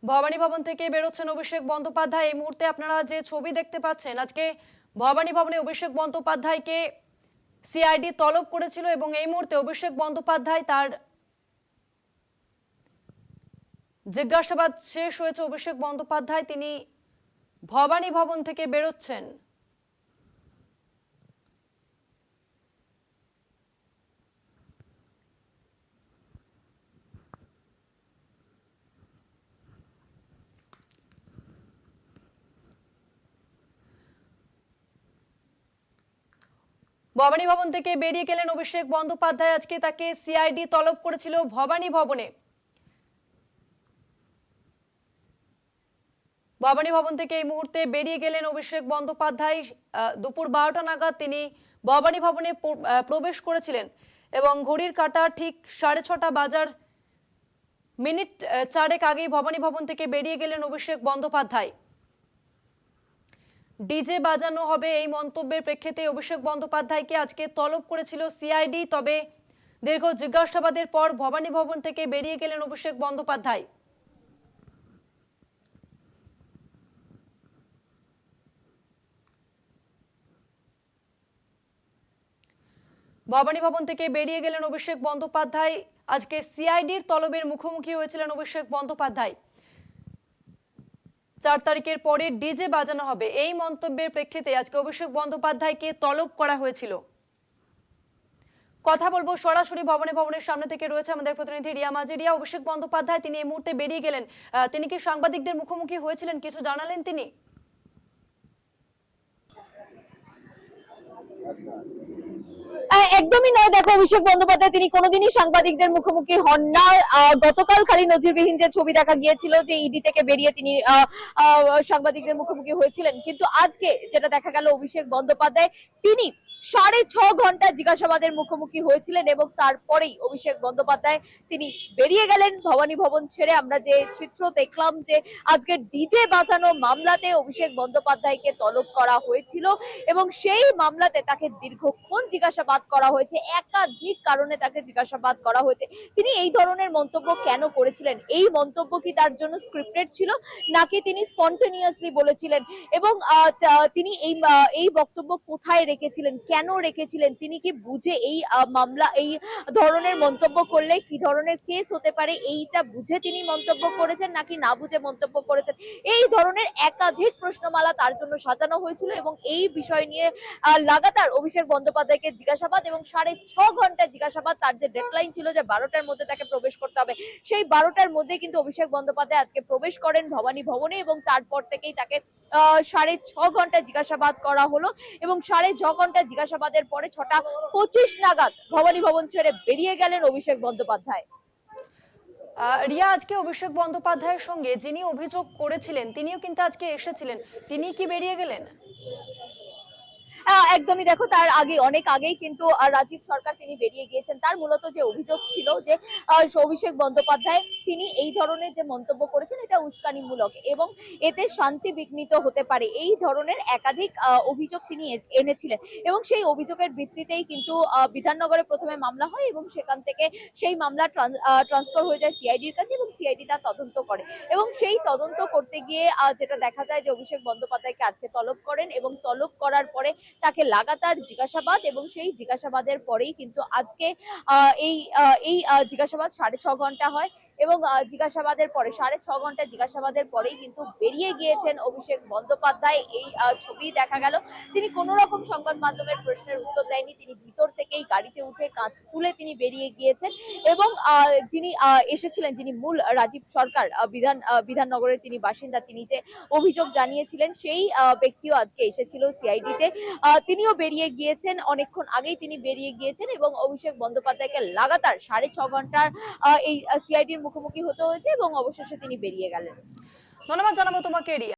ভবানী ভবন থেকে বেরোচ্ছেন অভিষেক বন্দ্যোপাধ্যায়। এই মুহূর্তে আপনারা যে ছবি দেখতে পাচ্ছেন, আজকে ভবানী ভবনে অভিষেক বন্দ্যোপাধ্যায়কে সিআইডি তলব করেছিল এবং এই মুহূর্তে অভিষেক বন্দ্যোপাধ্যায় তার জিজ্ঞাসাবাদ শেষ হয়েছে। অভিষেক বন্দ্যোপাধ্যায় তিনি ভবানী ভবন থেকে বেরোচ্ছেন। ভবানী ভবন থেকে বেরিয়ে গেলেন অভিষেক বন্দ্যোপাধ্যায়। আজকে তাকে সিআইডি তলব করেছিল ভবানী ভবনে। ভবানী ভবন থেকে এই মুহূর্তে বেরিয়ে গেলেন অভিষেক বন্দ্যোপাধ্যায়। দুপুর 12টা নাগাদ তিনি ভবানী ভবনে প্রবেশ করেছিলেন এবং ঘড়ির কাঁটা ঠিক 6:30 বাজার মিনিট চারেক আগেই ভবানী ভবন থেকে বেরিয়ে গেলেন অভিষেক বন্দ্যোপাধ্যায়। ডিজে বাজানো হবে এই মন্তব্যের প্রেক্ষিতে অভিষেক বন্দ্যোপাধ্যায়কে আজকে তলব করেছিল সিআইডি। তবে দীর্ঘ জিজ্ঞাসাবাদের পর ভবানী ভবন থেকে বেরিয়ে গেলেন অভিষেক বন্দ্যোপাধ্যায়। ভবানী ভবন থেকে বেরিয়ে গেলেন অভিষেক বন্দ্যোপাধ্যায়। আজকে সিআইডির তলবের মুখোমুখি হয়েছিলেন অভিষেক বন্দ্যোপাধ্যায়। 4 তারিখের পরে ডিজে বাজানো হবে এই মন্তব্যের প্রেক্ষিতে আজকে অভিষেক বন্দ্যোপাধ্যায়কে তলব করা হয়েছিল। কথা বলবো সরাসরি ভবনের সামনে থেকে, রয়েছে আমাদের প্রতিনিধি রিয়া মাঝি। রিয়া, অভিষেক বন্দ্যোপাধ্যায় তিনি এই মুহূর্তে বেরিয়ে গেলেন, তিনি কি সাংবাদিকদের মুখোমুখি হয়েছিলেন, কিছু জানালেন তিনি? একদমই নয়। দেখো, অভিষেক বন্দ্যোপাধ্যায় তিনি কোনোদিনই সাংবাদিকদের মুখোমুখি হন না। গতকাল খালি নজিরবিহীন যে ছবি দেখা গিয়েছিল যে ইডি থেকে বেরিয়ে তিনি সাংবাদিকদের মুখোমুখি হয়েছিলেন, কিন্তু আজকে যেটা দেখা গেল অভিষেক বন্দ্যোপাধ্যায় তিনি 6.5 ঘন্টা জিজ্ঞাসাবাদের মুখোমুখি হয়েছিলেন এবং তারপরেই অভিষেক বন্দ্যোপাধ্যায় তিনি বেরিয়ে গেলেন ভবানী ভবন ছেড়ে। আমরা যে চিত্র দেখলাম যে আজকে ডিজে বাজানো মামলাতে অভিষেক বন্দ্যোপাধ্যায়কে তলব করা হয়েছিল এবং সেই মামলাতে তাকে দীর্ঘক্ষণ জিজ্ঞাসাবাদ করা হয়েছে। একাধিক কারণে তাকে জিজ্ঞাসাবাদ করা হয়েছে। তিনি এই ধরনের মন্তব্য কেন করেছিলেন, এই মন্তব্য কি তার জন্য স্ক্রিপ্টেড ছিল নাকি তিনি স্পন্টেনিয়াসলি বলেছিলেন, এবং তিনি এই বক্তব্য কোথায় রেখেছিলেন, কেন রেখেছিলেন, তিনি কি বুঝে এই মামলা এই ধরনের মন্তব্য করলে কি ধরনের কেস হতে পারে এইটা বুঝে তিনি মন্তব্য করেছেন নাকি না বুঝে মন্তব্য করেছেন, এই ধরনের একাধিক প্রশ্নমালা তার জন্য সাজানো হয়েছিল এবং এই বিষয় নিয়ে লাগাতার অভিষেক বন্দ্যোপাধ্যায়কে জিজ্ঞাসাবাদ এবং 6.5 ঘন্টা জিজ্ঞাসাবাদ, তার যে ডেডলাইন ছিল যে 12টার মধ্যে তাকে প্রবেশ করতে হবে, সেই 12টার মধ্যে কিন্তু অভিষেক বন্দ্যোপাধ্যায় আজকে প্রবেশ করেন ভবানী ভবনে এবং তারপর থেকেই তাকে 6.5 ঘন্টা জিজ্ঞাসাবাদ করা হলো এবং 6.5 ঘন্টা জিজ্ঞাসাবাদের পরে 6টা 25 নাগাদ ভবানী ভবন ছেড়ে বেরিয়ে গেলেন অভিষেক বন্দ্যোপাধ্যায়। রিয়া, আজকে অভিষেক বন্দ্যোপাধ্যায়ের সঙ্গে যিনি অভিযোগ করেছিলেন তিনিও কিন্তু আজকে এসেছিলেন, তিনি কি বেরিয়ে গেলেন? একদমই। দেখো, তার আগে অনেক আগেই কিন্তু রাজীব সরকার তিনি বেরিয়ে গিয়েছেন। তার মূলত যে অভিযোগ ছিল যে অভিষেক বন্দ্যোপাধ্যায় তিনি এই ধরনের যে মন্তব্য করেছেন এটা উস্কানিমূলক এবং এতে শান্তি বিঘ্নিত হতে পারে, এই ধরনের একাধিক অভিযোগ তিনি এনেছিলেন এবং সেই অভিযোগের ভিত্তিতেই কিন্তু বিধাননগরে প্রথমে মামলা হয় এবং সেখান থেকে সেই মামলা ট্রান্সফার হয়ে যায় সিআইডির কাছে এবং সিআইডি তা তদন্ত করে এবং সেই তদন্ত করতে গিয়ে যেটা দেখা যায় যে অভিষেক বন্দ্যোপাধ্যায়কে আজকে তলব করেন এবং তলব করার পরে তাকে লাগাতার জিজ্ঞাসাবাদ এবং সেই জিজ্ঞাসাবাদের পরেই কিন্তু আজকে এই জিজ্ঞাসাবাদ 6.5 ঘন্টা হয় এবং জিজ্ঞাসাবাদের পরে 6.5 ঘন্টা জিজ্ঞাসাবাদের পরেই কিন্তু বেরিয়ে গিয়েছেন অভিষেক বন্দ্যোপাধ্যায়। এই ছবি দেখা গেল তিনি কোনো রকম সংবাদ মাধ্যমের প্রশ্নের উত্তর দেয়নি, তিনি ভিতর থেকেই গাড়িতে উঠে কাঁচ তুলে তিনি বেরিয়ে গিয়েছেন এবং যিনি এসেছিলেন, যিনি মূল রাজীব সরকার বিধাননগরের তিনি বাসিন্দা, তিনি যে অভিযোগ জানিয়েছিলেন সেই ব্যক্তিও আজকে এসেছিল সিআইডিতে, তিনিও বেরিয়ে গিয়েছেন, অনেকক্ষণ আগেই তিনি বেরিয়ে গিয়েছেন এবং অভিষেক বন্দ্যোপাধ্যায়কে লাগাতার 6.5 ঘন্টার এই সিআইডির মুখোমুখি হতে হয়েছে এবং অবশেষে তিনি বেরিয়ে গেলেন। ধন্যবাদ জানাবো তোমাকে রিয়া।